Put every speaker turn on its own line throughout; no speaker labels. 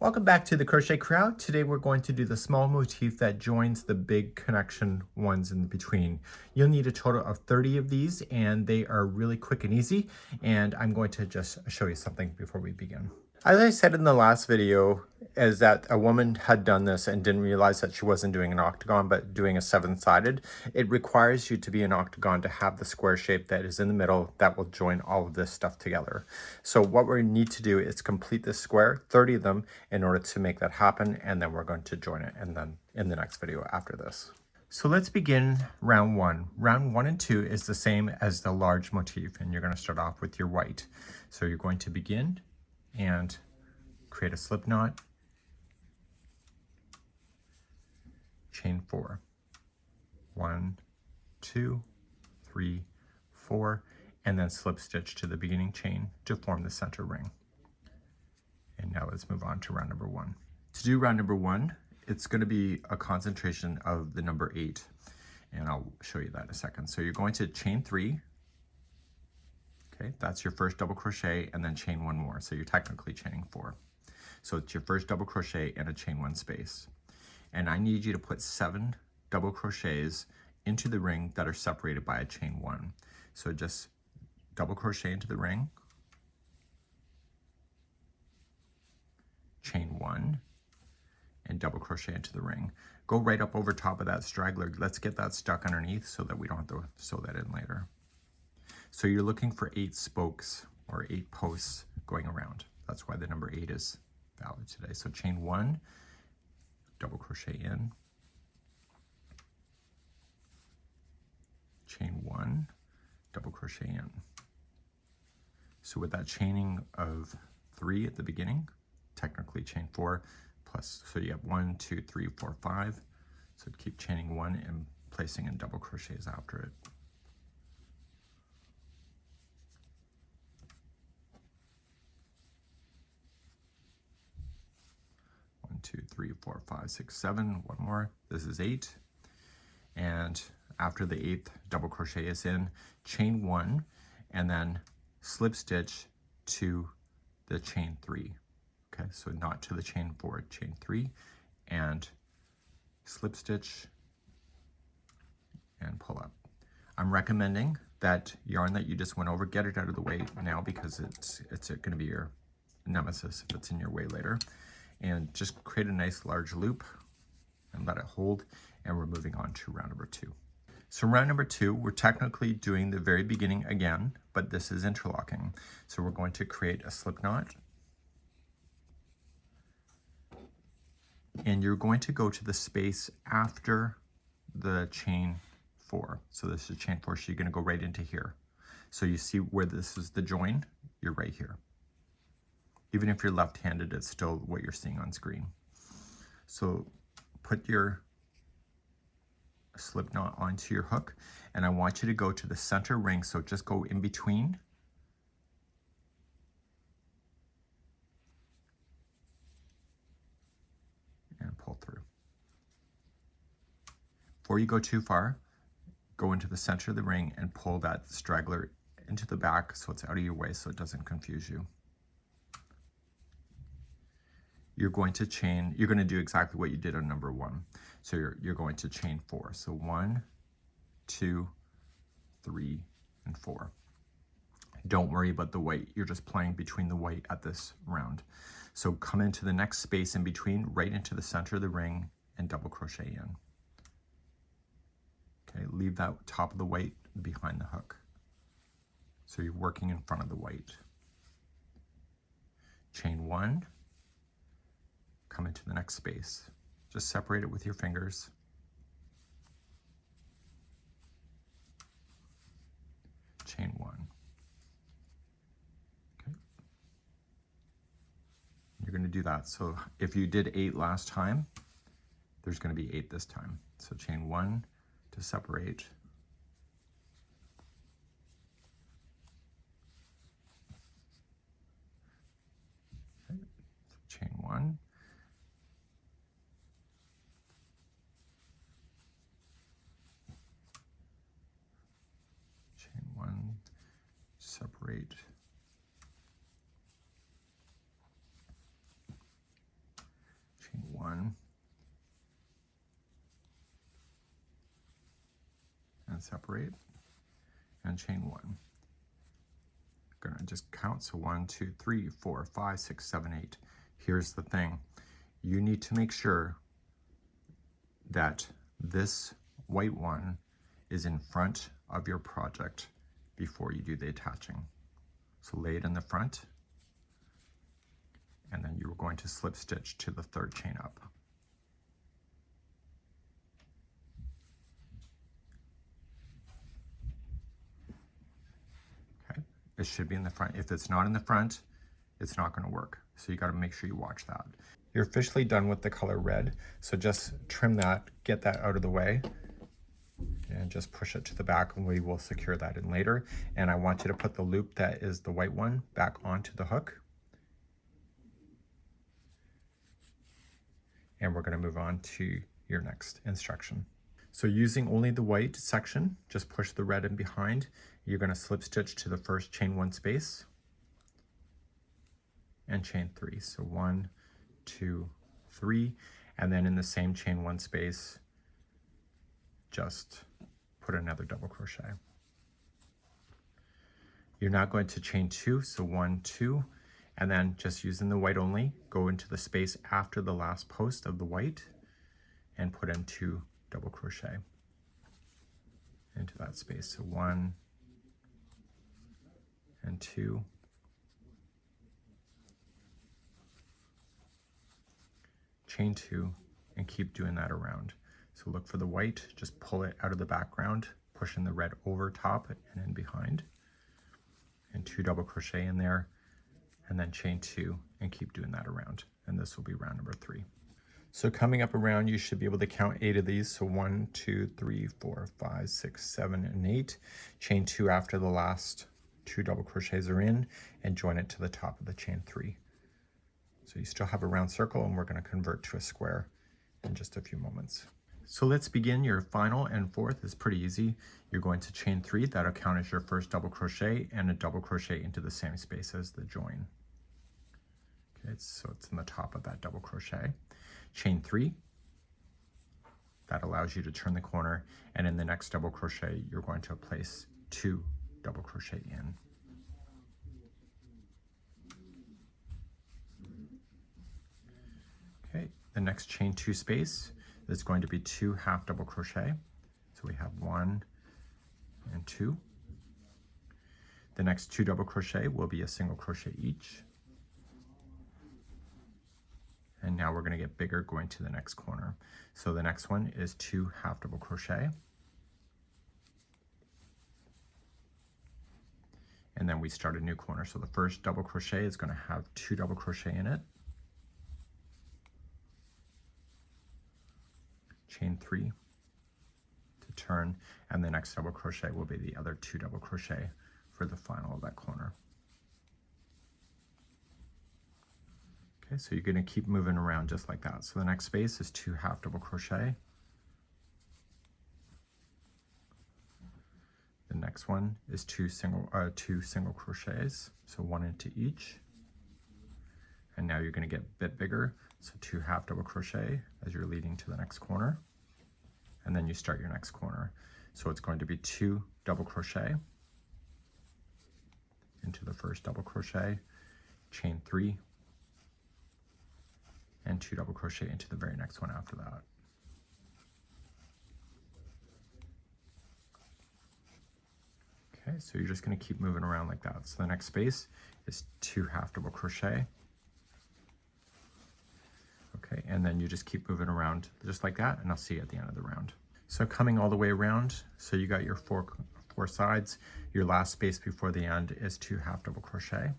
Welcome back to the Crochet Crowd. Today we're going to do the small motif that joins the big connection ones in between. You'll need a total of 30 of these and they are really quick and easy, and I'm going to just show you something before we begin. As I said in the last video, is that a woman had done this and didn't realize that she wasn't doing an octagon but doing a 7-sided. It requires you to be an octagon to have the square shape that is in the middle that will join all of this stuff together. So what we need to do is complete this square, 30 of them, in order to make that happen, and then we're going to join it and then in the next video after this. So let's begin round 1. Round 1 and 2 is the same as the large motif, and you're going to start off with your white. So you're going to begin and create a slip knot, chain 4, 1, 2, 3, 4, and then slip stitch to the beginning chain to form the center ring. And now let's move on to round number 1. To do round number 1, it's going to be a concentration of the number 8, and I'll show you that in a second. So you're going to chain 3. Okay, that's your first double crochet, and then chain 1 more. So you're technically chaining 4. So it's your first double crochet and a chain 1 space. And I need you to put 7 double crochets into the ring that are separated by a chain 1. So just double crochet into the ring, chain 1, and double crochet into the ring. Go right up over top of that straggler. Let's get that stuck underneath so that we don't have to sew that in later. So you're looking for 8 spokes or 8 posts going around. That's why the number 8 is valid today. So chain 1, double crochet in, chain 1, double crochet in. So with that chaining of 3 at the beginning, technically chain 4 plus, so you have 1, 2, 3, 4, 5. So keep chaining 1 and placing in double crochets after it. 2, 3, 4, 5, 6, 7, one more. This is 8. And after the 8th double crochet is in, chain 1 and then slip stitch to the chain 3. Okay, so not to the chain 4, chain 3, and slip stitch and pull up. I'm recommending that yarn that you just went over, get it out of the way now because it's going to be your nemesis if it's in your way later. And just create a nice large loop and let it hold, and we're moving on to round number 2. So round number 2, we're technically doing the very beginning again, but this is interlocking. So we're going to create a slip knot, and you're going to go to the space after the chain 4. So this is chain 4, so you're going to go right into here. So you see where this is the join, you're right here. Even if you're left-handed, it's still what you're seeing on screen. So put your slip knot onto your hook, and I want you to go to the center ring, so just go in between. And pull through. Before you go too far, go into the center of the ring and pull that straggler into the back so it's out of your way so it doesn't confuse you. You're going to chain, you're going to do exactly what you did on number 1. So you're going to chain 4. So 1, 2, 3, and 4. Don't worry about the white. You're just playing between the white at this round. So come into the next space in between, right into the center of the ring, and double crochet in. Okay, leave that top of the white behind the hook. So you're working in front of the white. Chain 1. Come into the next space. Just separate it with your fingers. Chain 1. Okay. You're going to do that. So if you did 8 last time, there's going to be 8 this time. So chain 1 to separate. Okay. So chain 1. Separate, separate, and chain 1. I'm gonna just count, so 1, 2, 3, 4, 5, 6, 7, 8. Here's the thing, you need to make sure that this white one is in front of your project before you do the attaching. So lay it in the front, and then you're going to slip stitch to the 3rd chain up. Okay, it should be in the front. If it's not in the front, it's not going to work. So you got to make sure you watch that. You're officially done with the color red, so just trim that, get that out of the way, and just push it to the back, and we will secure that in later. And I want you to put the loop that is the white one back onto the hook. And we're going to move on to your next instruction. So using only the white section, just push the red in behind. You're going to slip stitch to the first chain 1 space and chain 3. So 1, 2, 3, and then in the same chain 1 space, just put another double crochet. You're now going to chain 2, so 1, 2, and then just using the white only, go into the space after the last post of the white and put in 2 double crochet into that space. So 1 and 2. Chain 2 and keep doing that around. So look for the white, just pull it out of the background, pushing the red over top and in behind, and 2 double crochet in there, and then chain 2 and keep doing that around. And this will be round number 3. So coming up around, you should be able to count 8 of these. So 1, 2, 3, 4, 5, 6, 7, and 8. Chain 2 after the last 2 double crochets are in, and join it to the top of the chain 3. So you still have a round circle, and we're going to convert to a square in just a few moments. So let's begin your final and 4th. Is pretty easy. You're going to chain 3, that'll count as your first double crochet, and a double crochet into the same space as the join. Okay, so it's in the top of that double crochet. Chain 3, that allows you to turn the corner, and in the next double crochet, you're going to place 2 double crochet in. Okay, the next chain 2 space is going to be 2 half double crochet. So we have 1 and 2. The next 2 double crochet will be a single crochet each. And now we're going to get bigger going to the next corner. So the next one is 2 half double crochet. And then we start a new corner. So the first double crochet is going to have 2 double crochet in it. Chain 3 to turn, and the next double crochet will be the other 2 double crochet for the final of that corner. Okay, so you're going to keep moving around just like that. So the next space is 2 half double crochet. The next one is 2 single crochets, so 1 into each. And now you're going to get a bit bigger, so 2 half double crochet as you're leading to the next corner, and then you start your next corner. So it's going to be 2 double crochet into the first double crochet, chain 3, and 2 double crochet into the very next one after that. Okay, so you're just going to keep moving around like that. So the next space is 2 half double crochet. Okay, and then you just keep moving around just like that, and I'll see you at the end of the round. So coming all the way around, so you got your four sides. Your last space before the end is 2 half double crochet.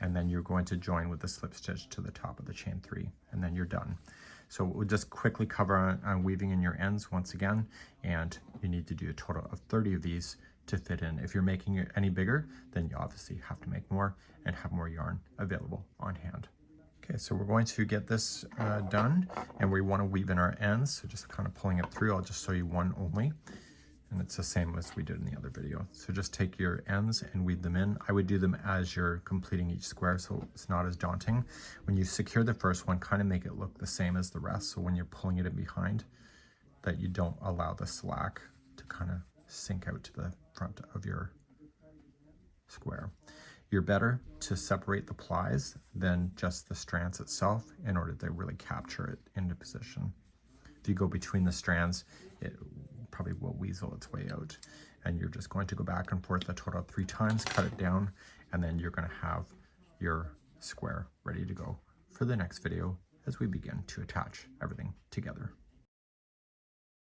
And then you're going to join with the slip stitch to the top of the chain 3, and then you're done. So we'll just quickly cover on weaving in your ends once again, and you need to do a total of 30 of these to fit in. If you're making it any bigger, then you obviously have to make more and have more yarn available on hand. Okay, so we're going to get this done, and we want to weave in our ends. So just kind of pulling it through, I'll just show you one only. And it's the same as we did in the other video. So just take your ends and weave them in. I would do them as you're completing each square, so it's not as daunting. When you secure the first one, kind of make it look the same as the rest. So when you're pulling it in behind, that you don't allow the slack to kind of sink out to the front of your square. You're better to separate the plies than just the strands itself in order to really capture it into position. If you go between the strands, it probably will weasel its way out. And you're just going to go back and forth a total of 3 times, cut it down, and then you're going to have your square ready to go for the next video as we begin to attach everything together.